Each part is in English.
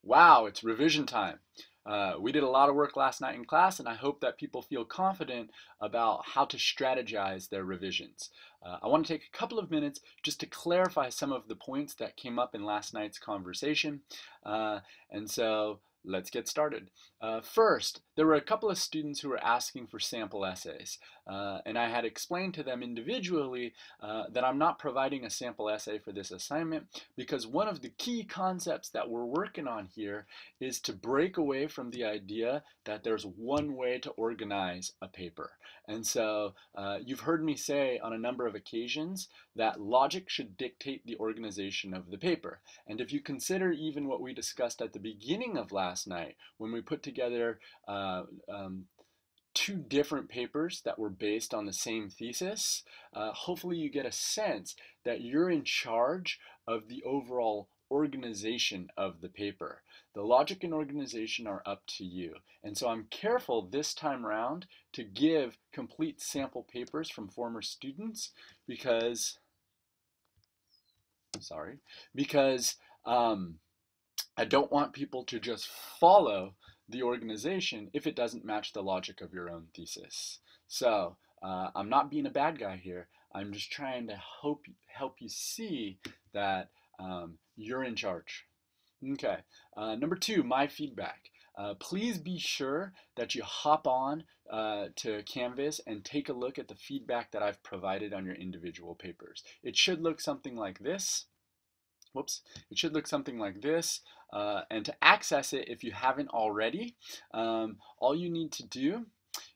Wow, it's revision time. We did a lot of work last night in class, and I hope that people feel confident about how to strategize their revisions. I want to take a couple of minutes just to clarify some of the points that came up in last night's conversation. Uh, and so let's get started. First, there were a couple of students who were asking for sample essays, and I had explained to them individually that I'm not providing a sample essay for this assignment because one of the key concepts that we're working on here is to break away from the idea that there's one way to organize a paper. And so you've heard me say on a number of occasions that logic should dictate the organization of the paper. And if you consider even what we discussed at the beginning of last night, when we put together uh, um, two different papers that were based on the same thesis, hopefully you get a sense that you're in charge of the overall organization of the paper. The logic and organization are up to you. And so I'm careful this time around to give complete sample papers from former students because, sorry, because I don't want people to just follow the organization if it doesn't match the logic of your own thesis. So I'm not being a bad guy here. I'm just trying to help you see that you're in charge. Okay. Number two, my feedback. Please be sure that you hop on to Canvas and take a look at the feedback that I've provided on your individual papers. It should look something like this. Whoops, it should look something like this. And to access it, if you haven't already, all you need to do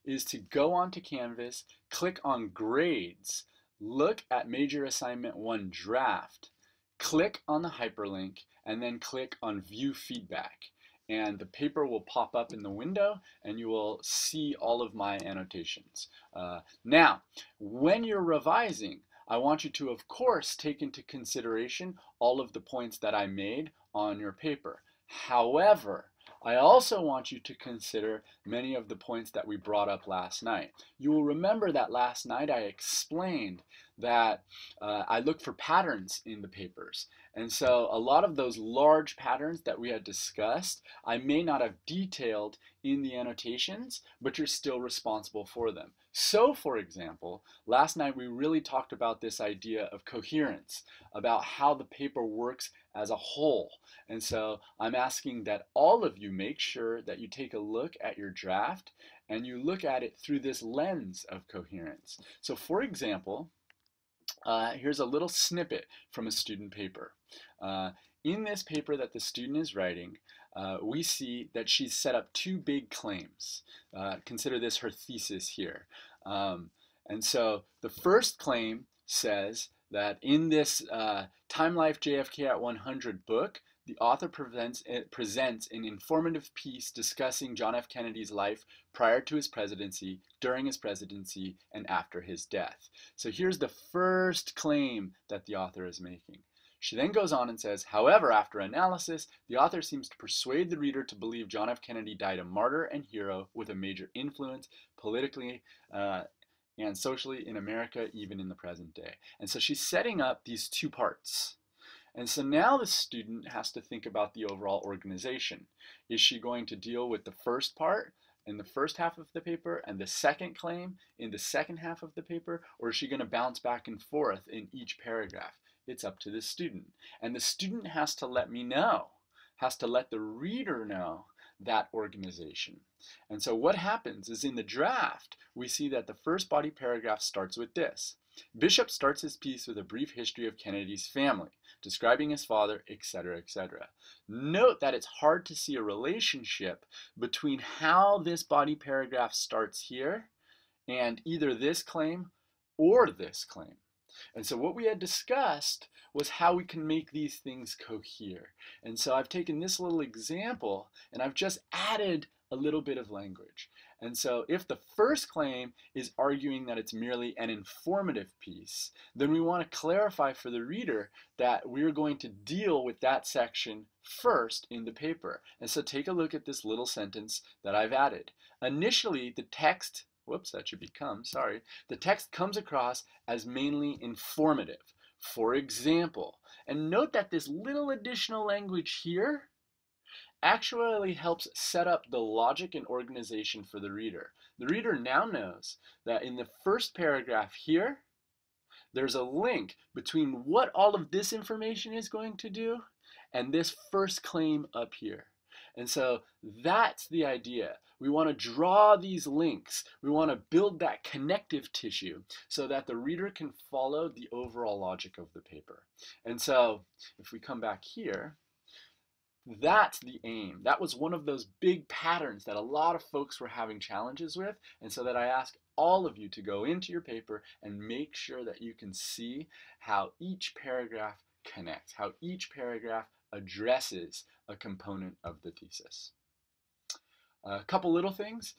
is to go onto Canvas, click on Grades, look at Major Assignment 1 Draft, click on the hyperlink, and then click on View Feedback. And the paper will pop up in the window and you will see all of my annotations. Now, when you're revising, I want you to, of course, take into consideration all of the points that I made on your paper. However, I also want you to consider many of the points that we brought up last night. You will remember that last night I explained that I look for patterns in the papers. And so a lot of those large patterns that we had discussed, I may not have detailed in the annotations, but you're still responsible for them. So, for example, last night we really talked about this idea of coherence, about how the paper works as a whole. And so I'm asking that all of you make sure that you take a look at your draft and you look at it through this lens of coherence. So for example, here's a little snippet from a student paper. In this paper that the student is writing, we see that she's set up two big claims. Consider this her thesis here. And so the first claim says that in this Time Life JFK at 100 book, the author presents an informative piece discussing John F. Kennedy's life prior to his presidency, during his presidency, and after his death. So here's the first claim that the author is making. She then goes on and says, however, after analysis, the author seems to persuade the reader to believe John F. Kennedy died a martyr and hero with a major influence politically and socially in America, even in the present day. And so she's setting up these two parts. And so now the student has to think about the overall organization. Is she going to deal with the first part in the first half of the paper and the second claim in the second half of the paper, or is she going to bounce back and forth in each paragraph? It's up to the student. And the student has to let me know, has to let the reader know that organization. And so what happens is in the draft, we see that the first body paragraph starts with this. Bishop starts his piece with a brief history of Kennedy's family, describing his father, etc., etc. Note that it's hard to see a relationship between how this body paragraph starts here and either this claim or this claim. And so what we had discussed was how we can make these things cohere. And so I've taken this little example and I've just added a little bit of language. And so if the first claim is arguing that it's merely an informative piece, then we want to clarify for the reader that we're going to deal with that section first in the paper. And so take a look at this little sentence that I've added. Initially, the text that should become, sorry, the text comes across as mainly informative. For example, and note that this little additional language here actually helps set up the logic and organization for the reader. The reader now knows that in the first paragraph here, there's a link between what all of this information is going to do and this first claim up here. And so that's the idea. We want to draw these links. We want to build that connective tissue so that the reader can follow the overall logic of the paper. And so if we come back here, that's the aim. That was one of those big patterns that a lot of folks were having challenges with, and so that I ask all of you to go into your paper and make sure that you can see how each paragraph connects, how each paragraph addresses a component of the thesis. A couple little things.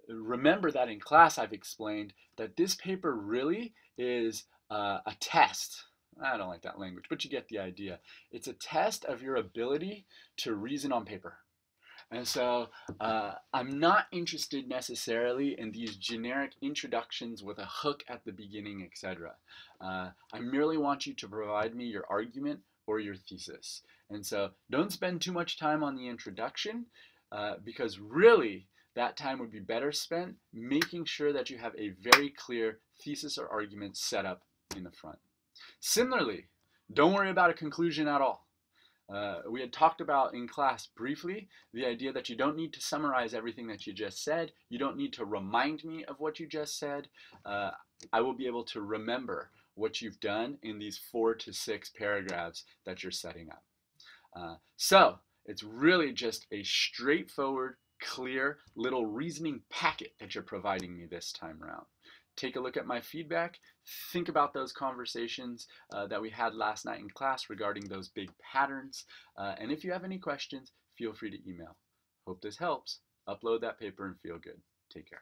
Remember that in class I've explained that this paper really is a test. I don't like that language, but you get the idea. It's a test of your ability to reason on paper. And so I'm not interested necessarily in these generic introductions with a hook at the beginning, etc. I merely want you to provide me your argument or your thesis. And so don't spend too much time on the introduction because really that time would be better spent making sure that you have a very clear thesis or argument set up in the front. Similarly, don't worry about a conclusion at all. We had talked about in class briefly the idea that you don't need to summarize everything that you just said. You don't need to remind me of what you just said. I will be able to remember what you've done in these 4 to 6 paragraphs that you're setting up. So it's really just a straightforward, clear little reasoning packet that you're providing me this time around. Take a look at my feedback, think about those conversations that we had last night in class regarding those big patterns, and if you have any questions, feel free to email. Hope this helps. Upload that paper and feel good. Take care.